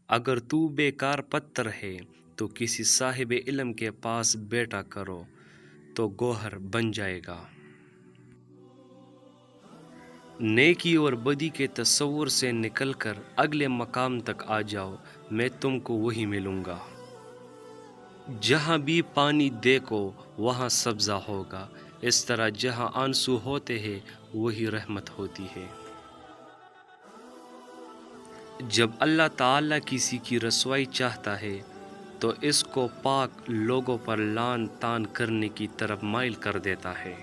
اگر تو بیکار پتھر ہے تو کسی صاحب علم کے پاس بیٹھا کرو تو گوہر بن جائے گا۔ نیکی اور بدی کے تصور سے نکل کر اگلے مقام تک آ جاؤ، میں تم کو وہی ملوں گا۔ جہاں بھی پانی دیکھو وہاں سبزہ ہوگا، اس طرح جہاں آنسو ہوتے ہیں وہی رحمت ہوتی ہے۔ جب اللہ تعالیٰ کسی کی رسوائی چاہتا ہے تو اس کو پاک لوگوں پر لعن طعن کرنے کی طرف مائل کر دیتا ہے۔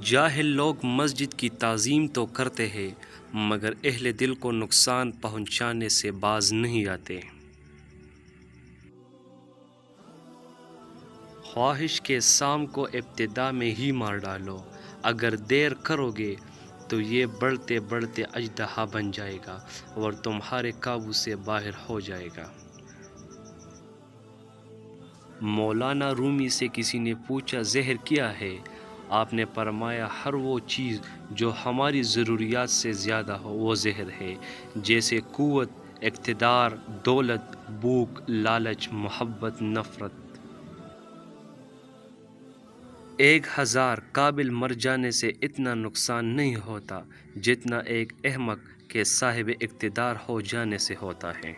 جاہل لوگ مسجد کی تعظیم تو کرتے ہیں مگر اہل دل کو نقصان پہنچانے سے باز نہیں آتے۔ خواہش کے سام کو ابتدا میں ہی مار ڈالو، اگر دیر کرو گے تو یہ بڑھتے بڑھتے اژدہا بن جائے گا اور تمہارے قابو سے باہر ہو جائے گا۔ مولانا رومی سے کسی نے پوچھا زہر کیا ہے؟ آپ نے فرمایا ہر وہ چیز جو ہماری ضروریات سے زیادہ ہو وہ زہر ہے، جیسے قوت، اقتدار، دولت، بھوک، لالچ، محبت، نفرت۔ 1000 قابل مر جانے سے اتنا نقصان نہیں ہوتا جتنا ایک احمق کے صاحب اقتدار ہو جانے سے ہوتا ہے۔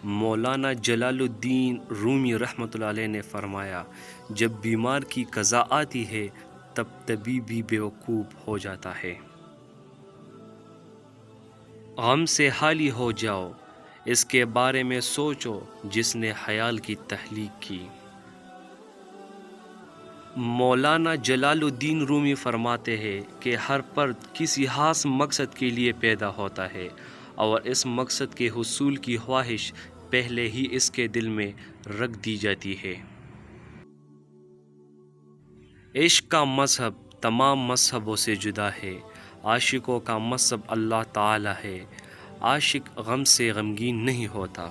مولانا جلال الدین رومی رحمۃ اللہ علیہ نے فرمایا جب بیمار کی قضا آتی ہے تب طبیب بھی بیوقوف ہو جاتا ہے۔ غم سے خالی ہو جاؤ، اس کے بارے میں سوچو جس نے خیال کی تخلیق کی۔ مولانا جلال الدین رومی فرماتے ہیں کہ ہر فرد کسی خاص مقصد کے لیے پیدا ہوتا ہے اور اس مقصد کے حصول کی خواہش پہلے ہی اس کے دل میں رکھ دی جاتی ہے۔ عشق کا مذہب تمام مذہبوں سے جدا ہے، عاشقوں کا مذہب اللہ تعالی ہے، عاشق غم سے غمگین نہیں ہوتا۔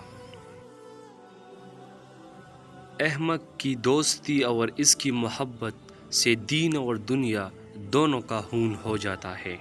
احمق کی دوستی اور اس کی محبت سے دین اور دنیا دونوں کا خون ہو جاتا ہے۔